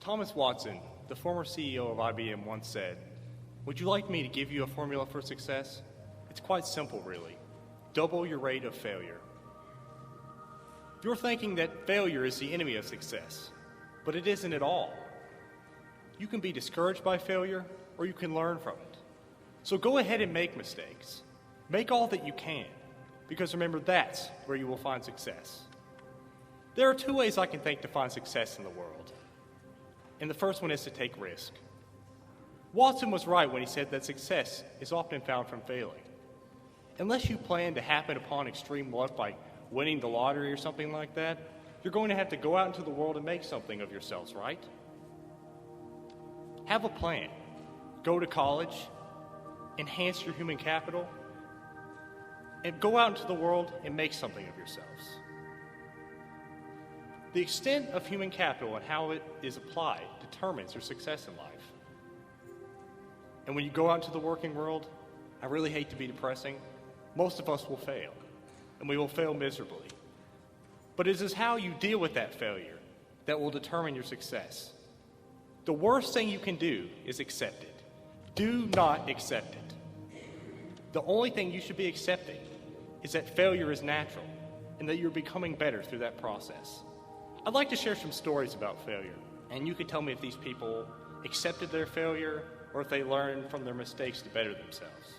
Thomas Watson, the former CEO of IBM, once said, "Would you like me to give you a formula for success? It's quite simple, really. Double your rate of failure." You're thinking that failure is the enemy of success, but it isn't at all. You can be discouraged by failure, or you can learn from it. So go ahead and make mistakes. Make all that you can, because remember, that's where you will find success. There are two ways I can think to find success in the world. And the first one is to take risk. Watson was right when he said that success is often found from failing. Unless you plan to happen upon extreme luck by winning the lottery or something like that, you're going to have to go out into the world and make something of yourselves, right? Have a plan. Go to college, enhance your human capital, and go out into the world and make something of yourselves. The extent of human capital and how it is applied determines your success in life. And when you go out into the working world, I really hate to be depressing, most of us will fail, and we will fail miserably. But it is how you deal with that failure that will determine your success. The worst thing you can do is accept it. Do not accept it. The only thing you should be accepting is that failure is natural and that you're becoming better through that process. I'd like to share some stories about failure, and you can tell me if these people accepted their failure or if they learned from their mistakes to better themselves.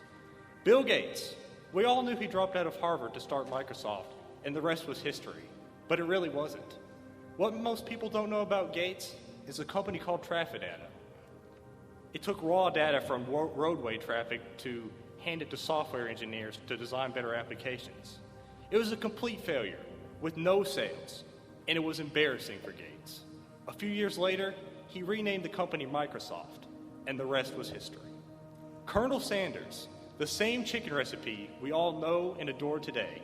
Bill Gates. We all knew he dropped out of Harvard to start Microsoft, and the rest was history. But it really wasn't. What most people don't know about Gates is a company called Traffic Data. It took raw data from roadway traffic to hand it to software engineers to design better applications. It was a complete failure with no sales, and it was embarrassing for Gates. A few years later, he renamed the company Microsoft, and the rest was history. Colonel Sanders, the same chicken recipe we all know and adore today,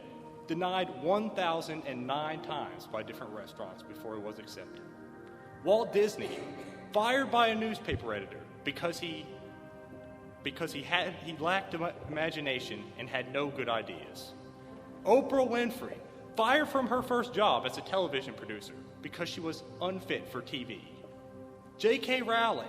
denied 1,009 times by different restaurants before it was accepted. Walt Disney, fired by a newspaper editor because he lacked imagination and had no good ideas. Oprah Winfrey, fired from her first job as a television producer because she was unfit for TV. J.K. Rowling,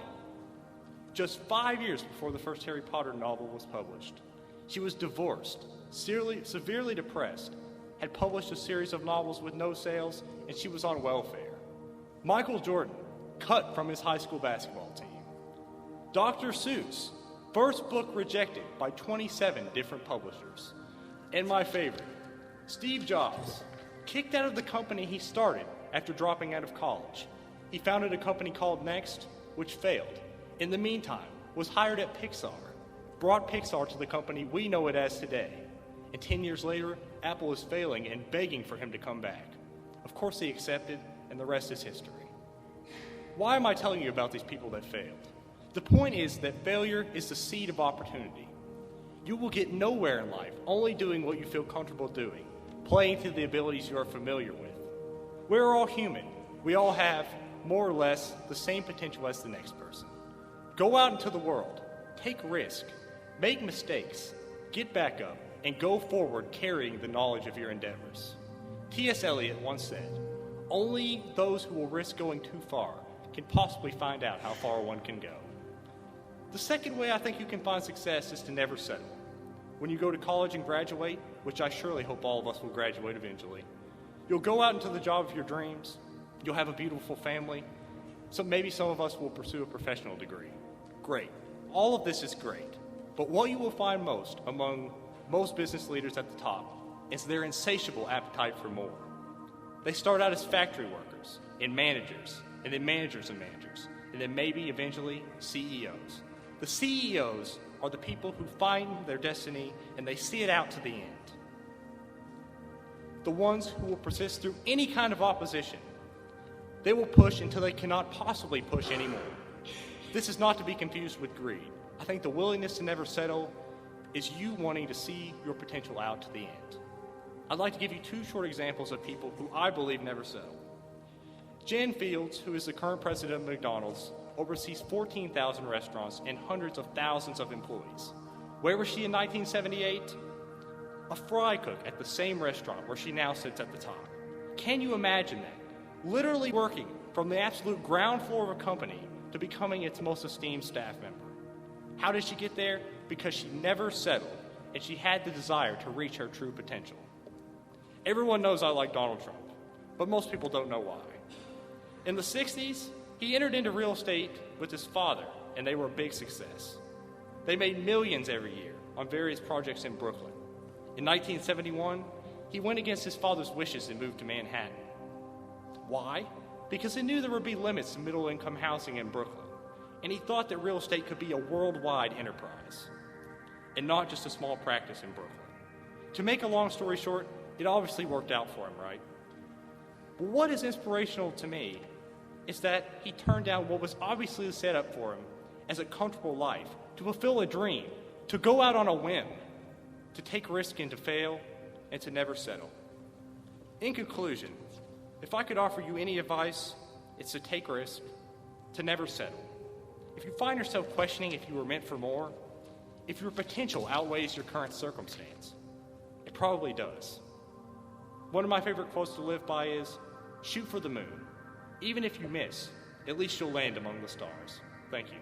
just 5 years before the first Harry Potter novel was published. She was divorced, severely depressed, had published a series of novels with no sales, and she was on welfare. Michael Jordan, cut from his high school basketball team. Dr. Seuss, first book rejected by 27 different publishers. And my favorite, Steve Jobs, kicked out of the company he started after dropping out of college. He founded a company called Next, which failed. In the meantime, was hired at Pixar, brought Pixar to the company we know it as today. And 10 years later, Apple is failing and begging for him to come back. Of course he accepted, and the rest is history. Why am I telling you about these people that failed? The point is that failure is the seed of opportunity. You will get nowhere in life only doing what you feel comfortable doing, playing to the abilities you are familiar with. We're all human. We all have, more or less, the same potential as the next person. Go out into the world, take risk, make mistakes, get back up, and go forward carrying the knowledge of your endeavors. T.S. Eliot once said, "Only those who will risk going too far can possibly find out how far one can go." The second way I think you can find success is to never settle. When you go to college and graduate, which I surely hope all of us will graduate eventually, you'll go out into the job of your dreams, you'll have a beautiful family, so maybe some of us will pursue a professional degree. Great. All of this is great. But what you will find most among most business leaders at the top is their insatiable appetite for more. They start out as factory workers and managers, and then managers and managers, and then maybe eventually CEOs. The CEOs are the people who find their destiny and they see it out to the end. The ones who will persist through any kind of opposition. They will push until they cannot possibly push anymore. This is not to be confused with greed. I think the willingness to never settle is you wanting to see your potential out to the end. I'd like to give you two short examples of people who I believe never settle. Jen Fields, who is the current president of McDonald's, oversees 14,000 restaurants and hundreds of thousands of employees. Where was she in 1978? A fry cook at the same restaurant where she now sits at the top. Can you imagine that? literally working from the absolute ground floor of a company to becoming its most esteemed staff member. How did she get there? Because she never settled, and she had the desire to reach her true potential. Everyone knows I like Donald Trump, but most people don't know why. In the 60s, he entered into real estate with his father, and they were a big success. They made millions every year on various projects in Brooklyn. In 1971, he went against his father's wishes and moved to Manhattan. Why? Because he knew there would be limits to middle-income housing in Brooklyn, and he thought that real estate could be a worldwide enterprise, and not just a small practice in Brooklyn. To make a long story short, it obviously worked out for him, right? But what is inspirational to me is that he turned down what was obviously set up for him as a comfortable life, to fulfill a dream, to go out on a whim, to take risk and to fail, and to never settle. In conclusion, if I could offer you any advice, it's to take risk, to never settle. If you find yourself questioning if you were meant for more, if your potential outweighs your current circumstance, it probably does. One of my favorite quotes to live by is, shoot for the moon. Even if you miss, at least you'll land among the stars. Thank you.